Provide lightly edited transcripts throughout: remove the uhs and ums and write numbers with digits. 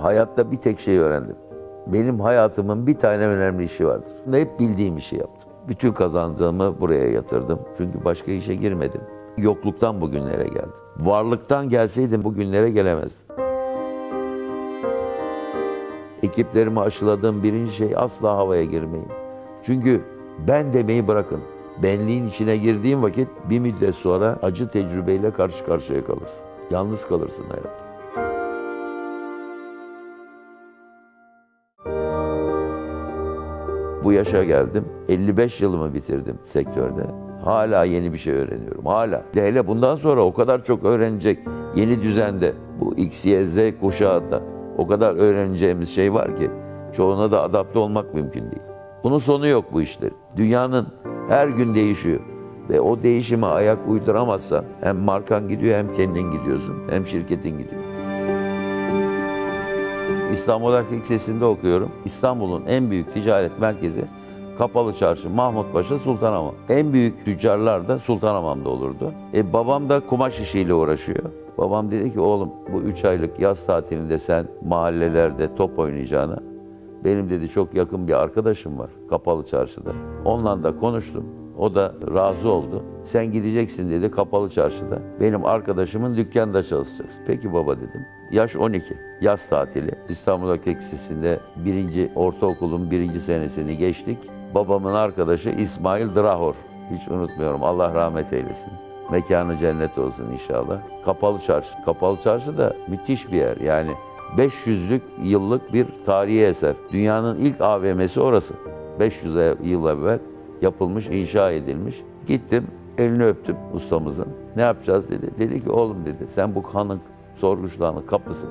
Hayatta bir tek şey öğrendim. Benim hayatımın bir tane önemli işi vardır. Hep bildiğim işi yaptım. Bütün kazandığımı buraya yatırdım. Çünkü başka işe girmedim. Yokluktan bugünlere geldim. Varlıktan gelseydim bugünlere gelemezdim. Ekiplerimi aşıladığım birinci şey asla havaya girmeyin. Çünkü ben demeyi bırakın. Benliğin içine girdiğim vakit bir müddet sonra acı tecrübeyle karşı karşıya kalırsın. Yalnız kalırsın hayatta. Bu yaşa geldim. 55 yılımı bitirdim sektörde. Hala yeni bir şey öğreniyorum. Hala. Hele bundan sonra o kadar çok öğrenecek yeni düzende. Bu X, Y, Z kuşağında o kadar öğreneceğimiz şey var ki çoğuna da adapte olmak mümkün değil. Bunun sonu yok bu işlerin. Dünyanın her gün değişiyor. Ve o değişime ayak uyduramazsan hem markan gidiyor hem kendin gidiyorsun hem şirketin gidiyor. İstanbul Erkek Lisesi'nde okuyorum. İstanbul'un en büyük ticaret merkezi Kapalı Çarşı, Mahmutpaşa, Sultanhamam. En büyük tüccarlar da Sultanhamam'da olurdu. Babam da kumaş işiyle uğraşıyor. Babam dedi ki oğlum bu 3 aylık yaz tatilinde sen mahallelerde top oynayacağına benim dedi çok yakın bir arkadaşım var Kapalı Çarşı'da. Onunla da konuştum. O da razı oldu. Sen gideceksin dedi Kapalı Çarşı'da. Benim arkadaşımın dükkanında çalışacaksın. Peki baba dedim. Yaş 12. Yaz tatili. İstanbul Erkek Lisesi'nde ortaokulun 1. senesini geçtik. Babamın arkadaşı İsmail Drahor. Hiç unutmuyorum. Allah rahmet eylesin. Mekanı cennet olsun inşallah. Kapalı Çarşı. Kapalı Çarşı da müthiş bir yer. Yani 500'lük yıllık bir tarihi eser. Dünyanın ilk AVM'si orası. 500 yıl evvel yapılmış, inşa edilmiş. Gittim, elini öptüm ustamızın. Ne yapacağız dedi. Dedi ki oğlum dedi, sen bu hanın sorguçlarının kapısı,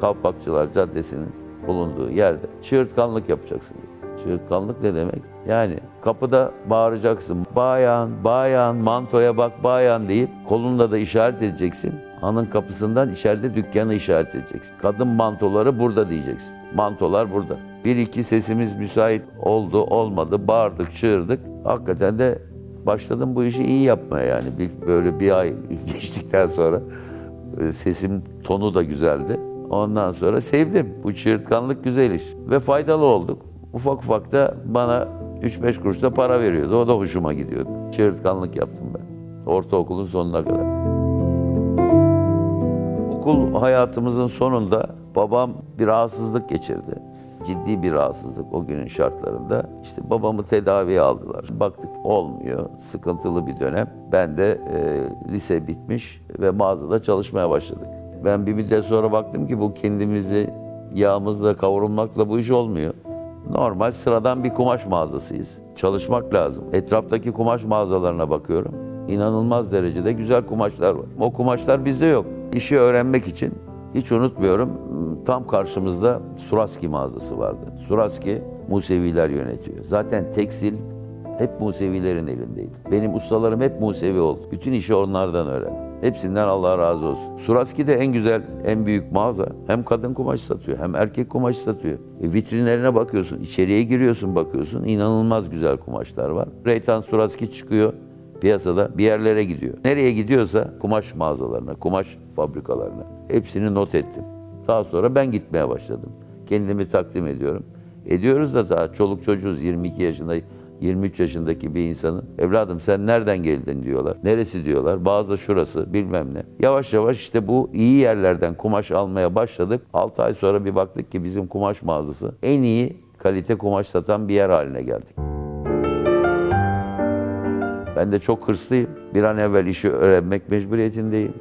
Kalpakçılar Caddesi'nin bulunduğu yerde çığırtkanlık yapacaksın dedi. Çığırtkanlık ne demek? Yani kapıda bağıracaksın. Bayan, bayan, mantoya bak bayan deyip kolunla da işaret edeceksin. Hanın kapısından içeride dükkanı işaret edeceksin. Kadın mantoları burada diyeceksin. Mantolar burada. Bir iki sesimiz müsait oldu, olmadı, bağırdık, çığırdık. Hakikaten de başladım bu işi iyi yapmaya yani. Böyle bir ay geçtikten sonra sesim tonu da güzeldi. Ondan sonra sevdim. Bu çığırtkanlık güzel iş. Ve faydalı olduk. Ufak ufak da bana 3-5 kuruş da para veriyordu. O da hoşuma gidiyordu. Çığırtkanlık yaptım ben. Ortaokulun sonuna kadar. Okul hayatımızın sonunda babam bir rahatsızlık geçirdi. Ciddi bir rahatsızlık o günün şartlarında. İşte babamı tedaviye aldılar. Baktık olmuyor, sıkıntılı bir dönem. Ben de lise bitmiş ve mağazada çalışmaya başladık. Ben bir müddet sonra baktım ki bu kendimizi yağımızla kavrulmakla bu iş olmuyor. Normal sıradan bir kumaş mağazasıyız. Çalışmak lazım. Etraftaki kumaş mağazalarına bakıyorum. İnanılmaz derecede güzel kumaşlar var. O kumaşlar bizde yok. İşi öğrenmek için hiç unutmuyorum tam karşımızda Suraski mağazası vardı. Suraski Museviler yönetiyor. Zaten tekstil hep Musevilerin elindeydi. Benim ustalarım hep Musevi oldu. Bütün işi onlardan öğrendim. Hepsinden Allah razı olsun. Suraski de en güzel, en büyük mağaza. Hem kadın kumaş satıyor, hem erkek kumaş satıyor. Vitrinlerine bakıyorsun, içeriye giriyorsun bakıyorsun. İnanılmaz güzel kumaşlar var. Reytan Suraski çıkıyor piyasada bir yerlere gidiyor. Nereye gidiyorsa kumaş mağazalarına, kumaş fabrikalarına hepsini not ettim. Daha sonra ben gitmeye başladım. Kendimi takdim ediyorum. Ediyoruz da daha çoluk çocuğuz 22 yaşında, 23 yaşındaki bir insanın. Evladım sen nereden geldin diyorlar. Neresi diyorlar. Bazı şurası bilmem ne. Yavaş yavaş işte bu iyi yerlerden kumaş almaya başladık. 6 ay sonra bir baktık ki bizim kumaş mağazası en iyi kalite kumaş satan bir yer haline geldik. Ben de çok hırslıyım. Bir an evvel işi öğrenmek mecburiyetindeyim.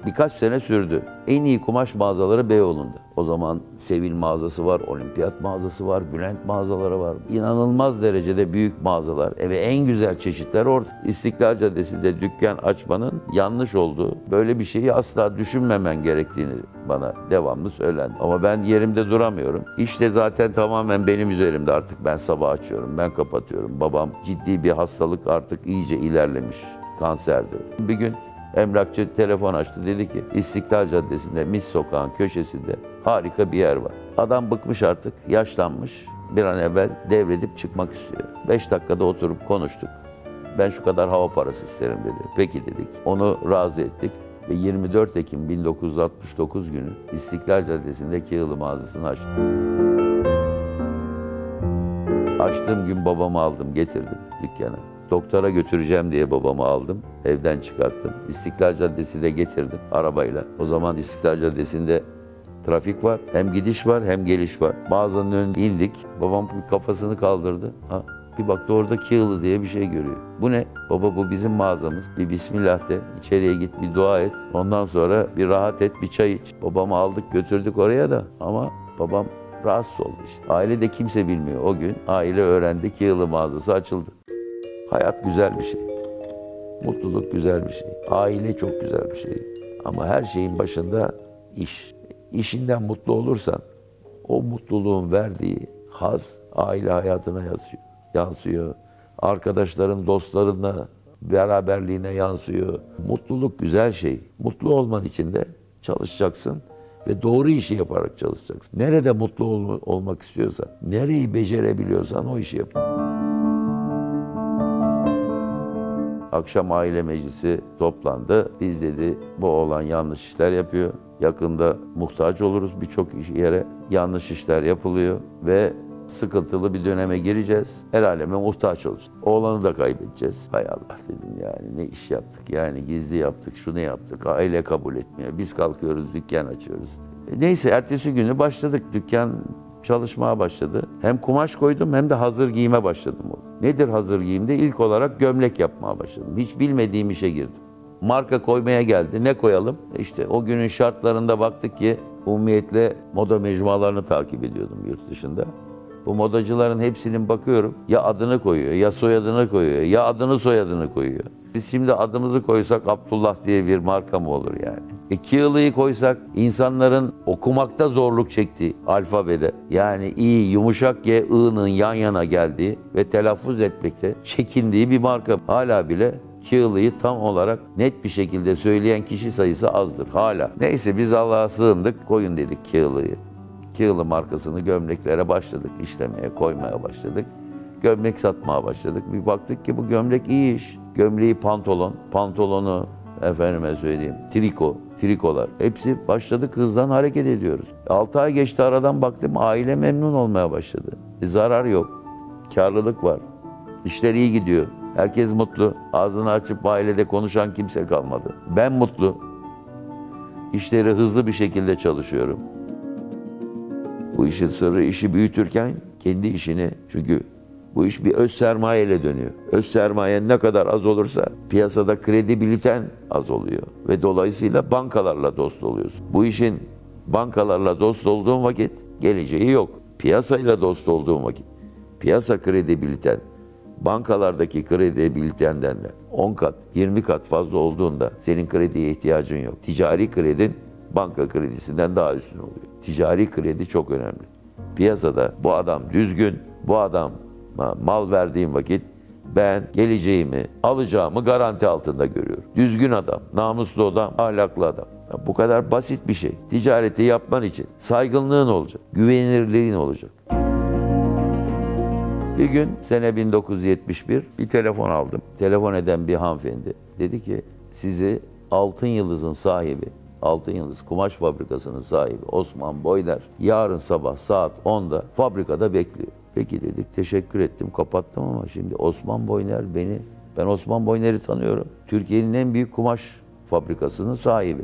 Birkaç sene sürdü. En iyi kumaş mağazaları Beyoğlu'nda. O zaman Sevil mağazası var, Olimpiyat mağazası var, Bülent mağazaları var. İnanılmaz derecede büyük mağazalar ve en güzel çeşitler orada. İstiklal Caddesi'nde dükkan açmanın yanlış olduğu, böyle bir şeyi asla düşünmemen gerektiğini bana devamlı söylendi. Ama ben yerimde duramıyorum. İş de zaten tamamen benim üzerimde artık. Ben sabah açıyorum, ben kapatıyorum. Babam ciddi bir hastalık artık iyice ilerlemiş, kanserdi. Bir gün emlakçı telefon açtı, dedi ki İstiklal Caddesi'nde Mis Sokağı'nın köşesinde harika bir yer var. Adam bıkmış artık, yaşlanmış, bir an evvel devredip çıkmak istiyor. 5 dakikada oturup konuştuk. Ben şu kadar hava parası isterim dedi. Peki dedik, onu razı ettik. ve 24 Ekim 1969 günü İstiklal Caddesi'nde Kığılı mağazasını açtım. Açtığım gün babamı aldım, getirdim dükkana. Doktora götüreceğim diye babamı aldım, evden çıkarttım. İstiklal Caddesi'ne getirdim arabayla. O zaman İstiklal Caddesi'nde trafik var, hem gidiş var hem geliş var. Mağazanın önüne indik, babam kafasını kaldırdı. Ha, bir baktı orada Kığılı diye bir şey görüyor. Bu ne? Baba bu bizim mağazamız. Bir bismillah de, içeriye git bir dua et. Ondan sonra bir rahat et, bir çay iç. Babamı aldık götürdük oraya da ama babam rahatsız oldu işte. Ailede kimse bilmiyor. O gün aile öğrendi, Kığılı mağazası açıldı. Hayat güzel bir şey. Mutluluk güzel bir şey. Aile çok güzel bir şey. Ama her şeyin başında iş. İşinden mutlu olursan o mutluluğun verdiği haz aile hayatına yansıyor. Arkadaşların, dostlarınla beraberliğine yansıyor. Mutluluk güzel şey. Mutlu olman için de çalışacaksın ve doğru işi yaparak çalışacaksın. Nerede mutlu olmak istiyorsan, nereyi becerebiliyorsan o işi yap. Akşam aile meclisi toplandı. Biz dedi bu oğlan yanlış işler yapıyor. Yakında muhtaç oluruz birçok yere. Yanlış işler yapılıyor ve sıkıntılı bir döneme gireceğiz. El aleme muhtaç olacağız. Oğlanı da kaybedeceğiz. Hay Allah dedim yani ne iş yaptık yani gizli yaptık şunu yaptık. Aile kabul etmiyor. Biz kalkıyoruz dükkan açıyoruz. Neyse ertesi günü başladık. Dükkan çalışmaya başladı. Hem kumaş koydum hem de hazır giyime başladım. Nedir hazır giyimde? İlk olarak gömlek yapmaya başladım. Hiç bilmediğim işe girdim. Marka koymaya geldi. Ne koyalım? İşte o günün şartlarında baktık ki umumiyetle moda mecmualarını takip ediyordum yurt dışında. Bu modacıların hepsinin bakıyorum ya adını koyuyor ya soyadını koyuyor ya adını soyadını koyuyor. Biz şimdi adımızı koysak Abdullah diye bir marka mı olur yani? Kığılıyı koysak insanların okumakta zorluk çektiği alfabede yani i, yumuşak g, i'nın yan yana geldiği ve telaffuz etmekte çekindiği bir marka. Hala bile Kığılıyı tam olarak net bir şekilde söyleyen kişi sayısı azdır hala. Neyse biz Allah'a sığındık koyun dedik Kığılıyı. Kığılı markasını gömleklere başladık işlemeye koymaya başladık. Gömlek satmaya başladık. Bir baktık ki bu gömlek iyi iş. Gömleği pantolon, pantolonu efendime söyleyeyim trikolar. Hepsi başladık hızdan hareket ediyoruz. 6 ay geçti aradan baktım aile memnun olmaya başladı. Zarar yok, karlılık var. İşler iyi gidiyor. Herkes mutlu. Ağzını açıp ailede konuşan kimse kalmadı. Ben mutlu. İşleri hızlı bir şekilde çalışıyorum. Bu işin sırrı işi büyütürken kendi işini çünkü bu iş bir öz sermaye ile dönüyor. Öz sermayen ne kadar az olursa piyasada kredibiliten az oluyor. Ve dolayısıyla bankalarla dost oluyorsun. Bu işin bankalarla dost olduğun vakit geleceği yok. Piyasayla dost olduğun vakit piyasa kredibiliten bankalardaki kredibilitenden de 10 kat, 20 kat fazla olduğunda senin krediye ihtiyacın yok. Ticari kredin banka kredisinden daha üstün oluyor. Ticari kredi çok önemli. Piyasada bu adam düzgün, bu adam mal verdiğim vakit ben geleceğimi, alacağımı garanti altında görüyorum. Düzgün adam, namuslu adam, ahlaklı adam. Bu kadar basit bir şey. Ticareti yapman için saygınlığın olacak, güvenilirliğin olacak. Bir gün sene 1971 bir telefon aldım. Telefon eden bir hanımefendi dedi ki sizi Altın Yıldız'ın sahibi, Altın Yıldız Kumaş Fabrikası'nın sahibi Osman Boyner yarın sabah saat 10'da fabrikada bekliyor. Peki dedik, teşekkür ettim, kapattım ama şimdi Osman Boyner ben Osman Boyner'i tanıyorum. Türkiye'nin en büyük kumaş fabrikasının sahibi.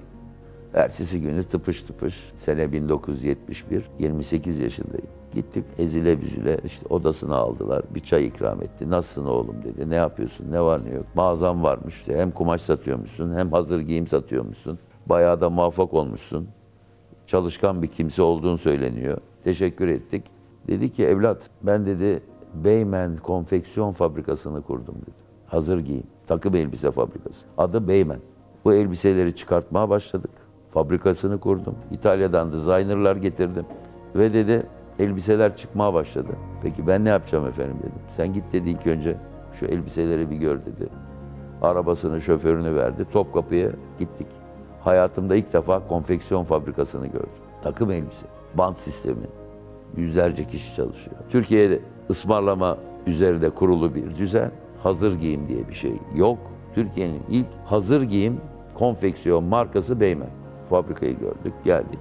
Ertesi günü tıpış tıpış, sene 1971, 28 yaşındayım. Gittik ezile büzüle, işte odasına aldılar, bir çay ikram etti. Nasılsın oğlum dedi, ne yapıyorsun, ne var ne yok. Mağazam varmış, işte. Hem kumaş satıyormuşsun, hem hazır giyim satıyormuşsun. Bayağı da muvaffak olmuşsun. Çalışkan bir kimse olduğun söyleniyor. Teşekkür ettik. Dedi ki evlat, ben dedi Beymen Konfeksiyon Fabrikası'nı kurdum dedi. Hazır giyim, takım elbise fabrikası. Adı Beymen. Bu elbiseleri çıkartmaya başladık. Fabrikasını kurdum. İtalya'dan designerlar getirdim. Ve dedi elbiseler çıkmaya başladı. Peki ben ne yapacağım efendim dedim. Sen git dedi ilk önce şu elbiseleri bir gör dedi. Arabasını, şoförünü verdi. Topkapı'ya gittik. Hayatımda ilk defa konfeksiyon fabrikasını gördüm. Takım elbise, bant sistemi. Yüzlerce kişi çalışıyor. Türkiye'de ısmarlama üzerinde kurulu bir düzen. Hazır giyim diye bir şey yok. Türkiye'nin ilk hazır giyim konfeksiyon markası Beymen. Fabrikayı gördük, geldik.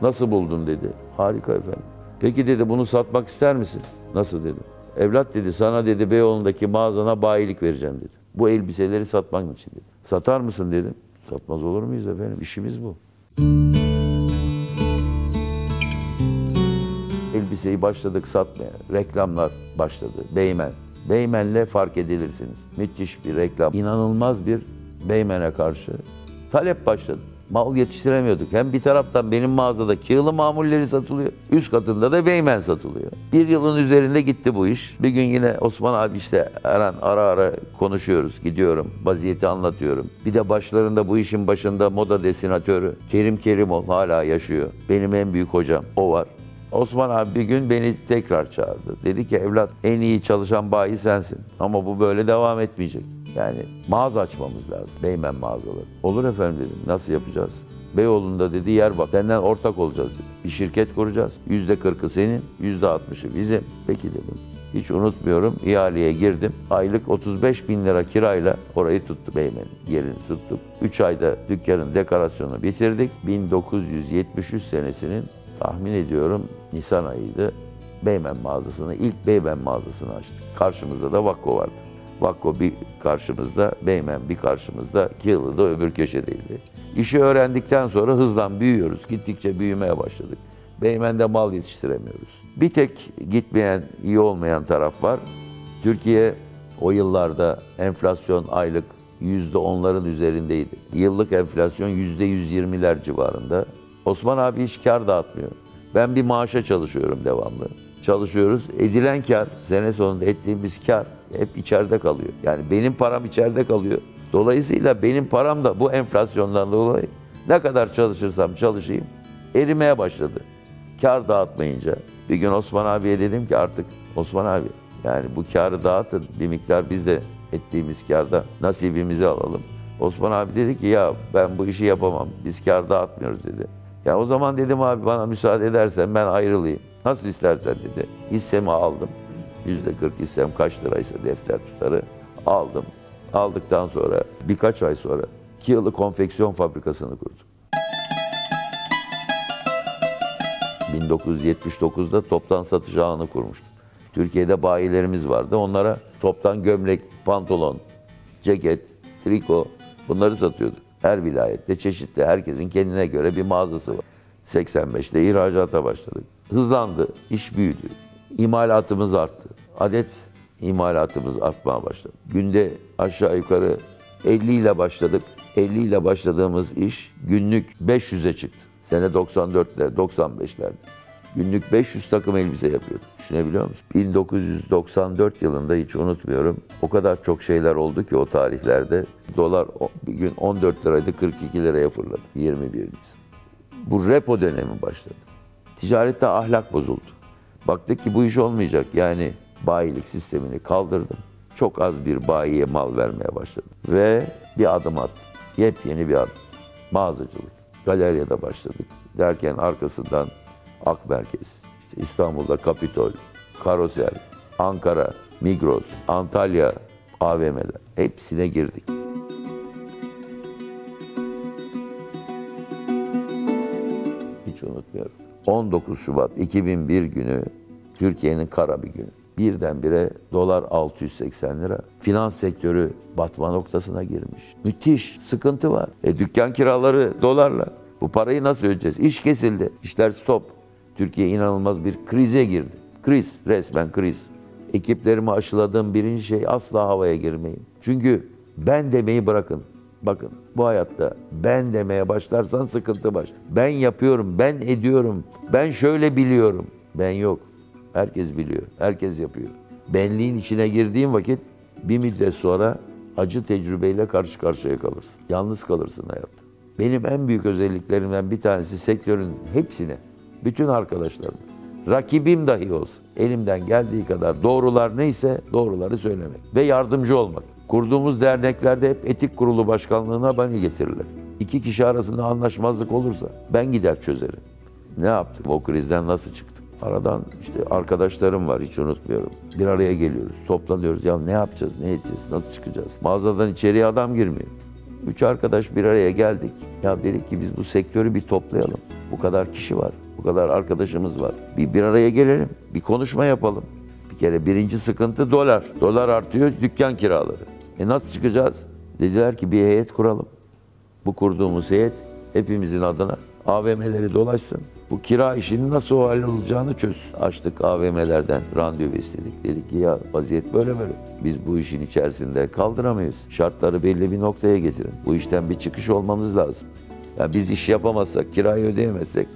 Nasıl buldun dedi. Harika efendim. Peki dedi bunu satmak ister misin? Nasıl dedim. Evlat dedi sana dedi Beyoğlu'ndaki mağazana bayilik vereceğim dedi. Bu elbiseleri satman için dedi. Satar mısın dedim. Satmaz olur muyuz efendim? İşimiz bu. Elbiseyi başladık satmaya. Reklamlar başladı. Beymen. Beymen'le fark edilirsiniz. Müthiş bir reklam. İnanılmaz bir Beymen'e karşı talep başladı. Mal yetiştiremiyorduk. Hem bir taraftan benim mağazada kığılı mamulleri satılıyor. Üst katında da Beymen satılıyor. Bir yılın üzerinde gitti bu iş. Bir gün yine Osman abi işte ara ara konuşuyoruz. Gidiyorum. Vaziyeti anlatıyorum. Bir de başlarında bu işin başında moda desinatörü Kerim Kerimov hala yaşıyor. Benim en büyük hocam. O var. Osman abi bir gün beni tekrar çağırdı. Dedi ki evlat en iyi çalışan bayi sensin. Ama bu böyle devam etmeyecek. Yani mağaza açmamız lazım. Beymen mağazaları. Olur efendim dedim. Nasıl yapacağız? Beyoğlu'nda dedi yer bak. Senden ortak olacağız dedi. Bir şirket kuracağız. %40'ı senin, %60'ı bizim. Peki dedim. Hiç unutmuyorum. İhaleye girdim. Aylık 35 bin lira kirayla orayı tuttu Beymen'in. Yerini tuttuk. 3 ayda dükkanın dekorasyonunu bitirdik. 1973 senesinin tahmin ediyorum Nisan ayıydı. Beymen mağazasını, ilk Beymen mağazasını açtık. Karşımızda da Vakko vardı. Vakko bir karşımızda, Beymen bir karşımızda, Kığılı da öbür köşedeydi. İşi öğrendikten sonra hızla büyüyoruz. Gittikçe büyümeye başladık. Beymen'de mal yetiştiremiyoruz. Bir tek gitmeyen, iyi olmayan taraf var. Türkiye o yıllarda enflasyon aylık %10'ların üzerindeydi. Yıllık enflasyon %120'ler civarında. Osman abi hiç kar dağıtmıyor. Ben bir maaşa çalışıyorum devamlı. Çalışıyoruz. Edilen kar, sene sonunda ettiğimiz kar hep içeride kalıyor. Yani benim param içeride kalıyor. Dolayısıyla benim param da bu enflasyondan dolayı ne kadar çalışırsam çalışayım erimeye başladı. Kar dağıtmayınca bir gün Osman abiye dedim ki artık Osman abi yani bu karı dağıtın bir miktar biz de ettiğimiz karda nasibimizi alalım. Osman abi dedi ki ya ben bu işi yapamam biz kar dağıtmıyoruz dedi. Ya o zaman dedim abi bana müsaade edersen ben ayrılayım. Nasıl istersen dedi. Hissemi aldım. %40 hissem kaç liraysa defter tutarı aldım. Aldıktan sonra birkaç ay sonra Kığılı konfeksiyon fabrikasını kurdum. 1979'da toptan satış ağını kurmuştum. Türkiye'de bayilerimiz vardı. Onlara toptan gömlek, pantolon, ceket, triko bunları satıyorduk. Her vilayette çeşitli, herkesin kendine göre bir mağazası var. 85'te ihracata başladık. Hızlandı, iş büyüdü. İmalatımız arttı. Adet imalatımız artmaya başladı. Günde aşağı yukarı 50 ile başladık. 50 ile başladığımız iş günlük 500'e çıktı. Sene 94'ler, 95'lerde. Günlük 500 takım elbise yapıyorduk. Düşünebiliyor musun? 1994 yılında hiç unutmuyorum. O kadar çok şeyler oldu ki o tarihlerde. Dolar bir gün 14 liraydı, 42 liraya fırladı. 21 Nisan. Bu repo dönemi başladı. Ticarette ahlak bozuldu. Baktık ki bu iş olmayacak. Yani bayilik sistemini kaldırdım. Çok az bir bayiye mal vermeye başladım. Ve bir adım attım. Yepyeni bir adım. Mağazacılık. Galeryada başladık. Derken arkasından Akmerkez, işte İstanbul'da Kapitol, Karosel, Ankara, Migros, Antalya, AVM'ler hepsine girdik. Hiç unutmuyorum. 19 Şubat 2001 günü Türkiye'nin kara bir günü. Birdenbire dolar 680 lira. Finans sektörü batma noktasına girmiş. Müthiş sıkıntı var. Dükkan kiraları dolarla. Bu parayı nasıl ödeyeceğiz? İş kesildi. İşler stop. Türkiye inanılmaz bir krize girdi. Kriz, resmen kriz. Ekiplerimi aşıladığım birinci şey asla havaya girmeyin. Çünkü ben demeyi bırakın. Bakın bu hayatta ben demeye başlarsan sıkıntı başlar. Ben yapıyorum, ben ediyorum, ben şöyle biliyorum. Ben yok. Herkes biliyor, herkes yapıyor. Benliğin içine girdiğin vakit bir müddet sonra acı tecrübeyle karşı karşıya kalırsın. Yalnız kalırsın hayatta. Benim en büyük özelliklerimden bir tanesi sektörün hepsine, bütün arkadaşlarım, rakibim dahi olsa elimden geldiği kadar doğrular neyse doğruları söylemek ve yardımcı olmak. Kurduğumuz derneklerde hep etik kurulu başkanlığına beni getirirler. İki kişi arasında anlaşmazlık olursa ben gider çözerim. Ne yaptık? O krizden nasıl çıktık? Aradan işte arkadaşlarım var hiç unutmuyorum. Bir araya geliyoruz, toplanıyoruz. Ya ne yapacağız, ne edeceğiz, nasıl çıkacağız? Mağazadan içeriye adam girmiyor. Üç arkadaş bir araya geldik. Ya dedik ki biz bu sektörü bir toplayalım. Bu kadar kişi var, bu kadar arkadaşımız var. Bir araya gelelim, bir konuşma yapalım. Bir kere birinci sıkıntı dolar. Dolar artıyor, dükkan kiraları. Nasıl çıkacağız? Dediler ki bir heyet kuralım. Bu kurduğumuz heyet hepimizin adına AVM'leri dolaşsın. Bu kira işinin nasıl o hallolacağını çöz. Açtık AVM'lerden randevu istedik. Dedik ki ya vaziyet böyle böyle. Biz bu işin içerisinde kaldıramayız. Şartları belli bir noktaya getirin. Bu işten bir çıkış olmamız lazım. Yani biz iş yapamazsak, kirayı ödeyemezsek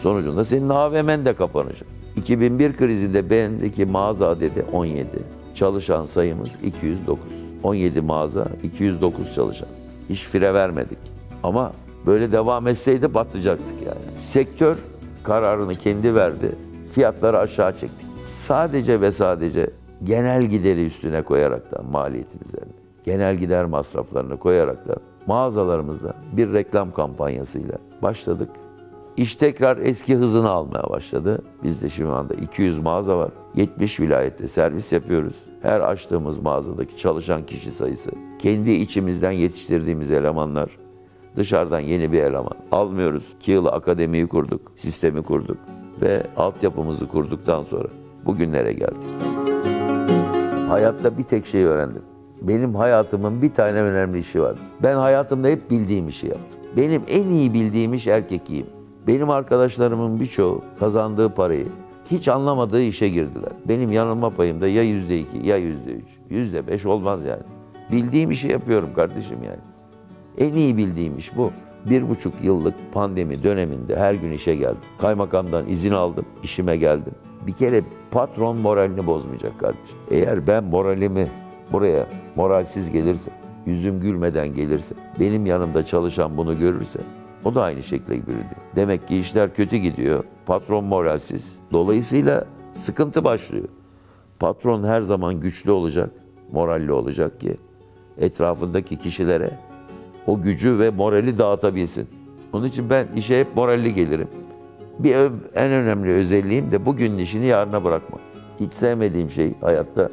sonucunda senin AVM'n de kapanacak. 2001 krizinde bendeki mağaza adedi 17. Çalışan sayımız 209. 17 mağaza, 209 çalışan. Hiç fire vermedik. Ama böyle devam etseydi batacaktık yani. Sektör kararını kendi verdi. Fiyatları aşağı çektik. Sadece ve sadece genel gideri üstüne koyaraktan maliyetin üzerine. Genel gider masraflarını koyaraktan mağazalarımızda bir reklam kampanyasıyla başladık. İş tekrar eski hızını almaya başladı. Bizde şu anda 200 mağaza var. 70 vilayette servis yapıyoruz. Her açtığımız mağazadaki çalışan kişi sayısı, kendi içimizden yetiştirdiğimiz elemanlar, dışarıdan yeni bir eleman almıyoruz. 2 yıl akademiyi kurduk, sistemi kurduk ve altyapımızı kurduktan sonra bugünlere geldik. Hayatta bir tek şey öğrendim. Benim hayatımın bir tane önemli işi vardı. Ben hayatımda hep bildiğim işi yaptım. Benim en iyi bildiğim iş erkekliğim. Benim arkadaşlarımın birçoğu kazandığı parayı hiç anlamadığı işe girdiler. Benim yanılma payım da ya %2 ya %3, %5 olmaz yani. Bildiğim işi yapıyorum kardeşim yani. En iyi bildiğim iş bu. 1,5 yıllık pandemi döneminde her gün işe geldim. Kaymakamdan izin aldım, işime geldim. Bir kere patron moralini bozmayacak kardeşim. Eğer ben moralimi buraya moralsiz gelirse, yüzüm gülmeden gelirse, benim yanımda çalışan bunu görürse, o da aynı şekilde bürünüyor. Demek ki işler kötü gidiyor, patron moralsiz. Dolayısıyla sıkıntı başlıyor. Patron her zaman güçlü olacak, moralli olacak ki etrafındaki kişilere o gücü ve morali dağıtabilsin. Onun için ben işe hep moralli gelirim. En önemli özelliğim de bugünün işini yarına bırakmak. Hiç sevmediğim şey hayatta.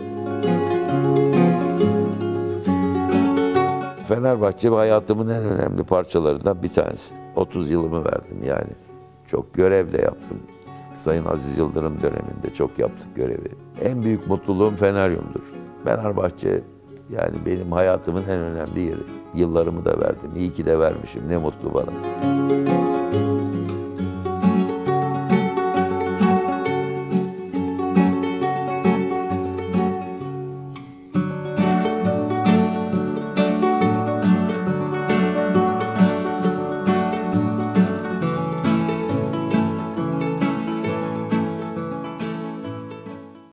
Fenerbahçe hayatımın en önemli parçalarından bir tanesi. 30 yılımı verdim yani. Çok görev de yaptım. Sayın Aziz Yıldırım döneminde çok yaptık görevi. En büyük mutluluğum Feneryum'dur. Fenerbahçe yani benim hayatımın en önemli yeri. Yıllarımı da verdim. İyi ki de vermişim. Ne mutlu bana.